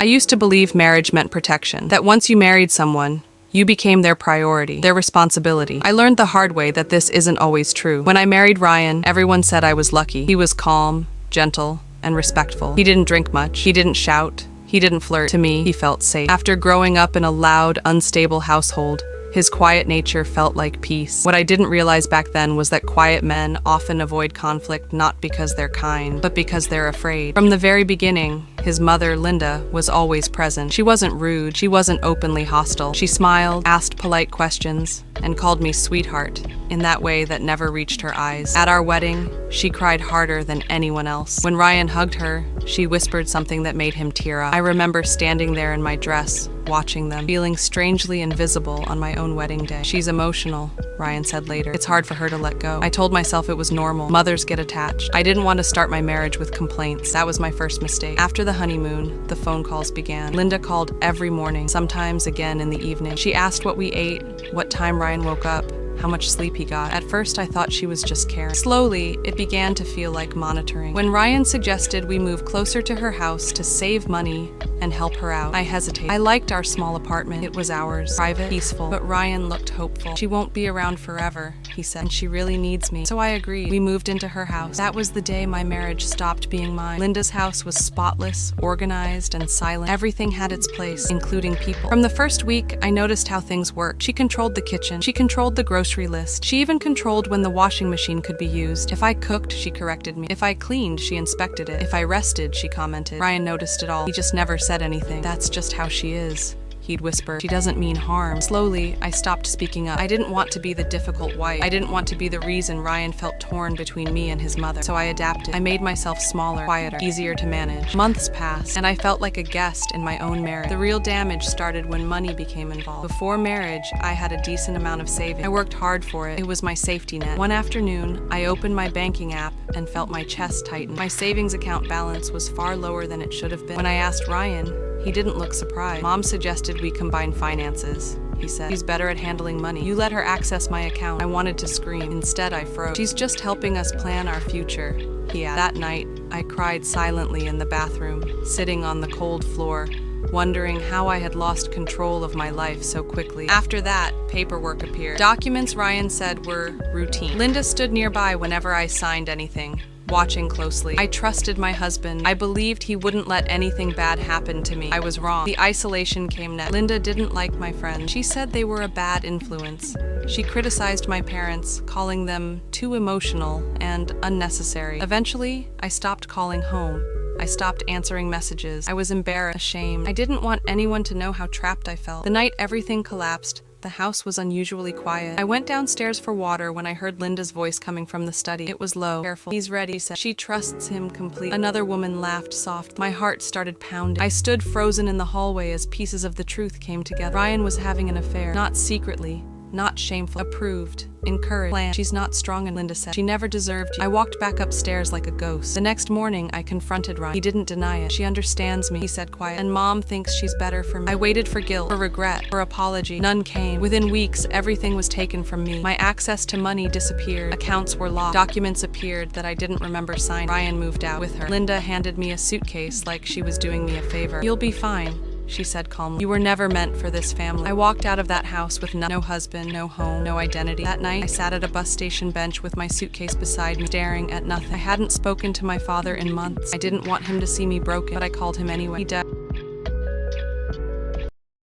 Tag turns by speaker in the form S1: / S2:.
S1: I used to believe marriage meant protection, that once you married someone, you became their priority, their responsibility. I learned the hard way that this isn't always true. When I married Ryan, everyone said I was lucky. He was calm, gentle, and respectful. He didn't drink much. He didn't shout. He didn't flirt. To me, he felt safe. After growing up in a loud, unstable household, his quiet nature felt like peace. What I didn't realize back then was that quiet men often avoid conflict not because they're kind, but because they're afraid. From the very beginning, his mother, Linda, was always present. She wasn't rude. She wasn't openly hostile. She smiled, asked polite questions, and called me sweetheart in that way that never reached her eyes. At our wedding, she cried harder than anyone else. When Ryan hugged her, she whispered something that made him tear up. I remember standing there in my dress, watching them, feeling strangely invisible on my own wedding day. She's emotional, Ryan said later. It's hard for her to let go. I told myself it was normal. Mothers get attached. I didn't want to start my marriage with complaints. That was my first mistake. After the honeymoon, the phone calls began. Linda called every morning, sometimes again in the evening. She asked what we ate, what time Ryan woke up, how much sleep he got. At first, I thought she was just caring. Slowly, it began to feel like monitoring. When Ryan suggested we move closer to her house to save money and help her out, I hesitated. I liked our small apartment. It was ours, private, peaceful, but Ryan looked hopeful. She won't be around forever, he said, and she really needs me. So I agreed. We moved into her house. That was the day my marriage stopped being mine. Linda's house was spotless, organized, and silent. Everything had its place, including people. From the first week, I noticed how things worked. She controlled the kitchen. She controlled the grocery list. She even controlled when the washing machine could be used. If I cooked, she corrected me. If I cleaned, she inspected it. If I rested, she commented. Ryan noticed it all. He just never said anything. That's just how she is, he'd whisper. She doesn't mean harm. Slowly, I stopped speaking up. I didn't want to be the difficult wife. I didn't want to be the reason Ryan felt torn between me and his mother. So I adapted. I made myself smaller, quieter, easier to manage. Months passed, and I felt like a guest in my own marriage. The real damage started when money became involved. Before marriage, I had a decent amount of savings. I worked hard for it. It was my safety net. One afternoon, I opened my banking app and felt my chest tighten. My savings account balance was far lower than it should have been. When I asked Ryan, he didn't look surprised. Mom suggested we combine finances, he said. She's better at handling money. You let her access my account. I wanted to scream. Instead, I froze. She's just helping us plan our future, he added. That night, I cried silently in the bathroom, sitting on the cold floor, wondering how I had lost control of my life so quickly. After that, paperwork appeared. Documents, Ryan said, were routine. Linda stood nearby whenever I signed anything, watching closely. I trusted my husband. I believed he wouldn't let anything bad happen to me. I was wrong. The isolation came next. Linda didn't like my friends. She said they were a bad influence. She criticized my parents, calling them too emotional and unnecessary. Eventually, I stopped calling home. I stopped answering messages. I was embarrassed, ashamed. I didn't want anyone to know how trapped I felt. The night everything collapsed, the house was unusually quiet. I went downstairs for water when I heard Linda's voice coming from the study. It was low. Careful. He's ready, said. She trusts him completely. Another woman laughed soft. My heart started pounding. I stood frozen in the hallway as pieces of the truth came together. Ryan was having an affair. Not secretly. Not shameful. Approved. Encouraged. Planned. She's not strong, and Linda said. She never deserved you. I walked back upstairs like a ghost. The next morning, I confronted Ryan. He didn't deny it. She understands me, he said quietly. And Mom thinks she's better for me. I waited for guilt, for regret, for apology. None came. Within weeks, everything was taken from me. My access to money disappeared. Accounts were locked. Documents appeared that I didn't remember signing. Ryan moved out with her. Linda handed me a suitcase like she was doing me a favor. You'll be fine, she said calmly. You were never meant for this family. I walked out of that house with no husband, no home, no identity. That night, I sat at a bus station bench with my suitcase beside me, staring at nothing. I hadn't spoken to my father in months. I didn't want him to see me broken, but I called him anyway. He died.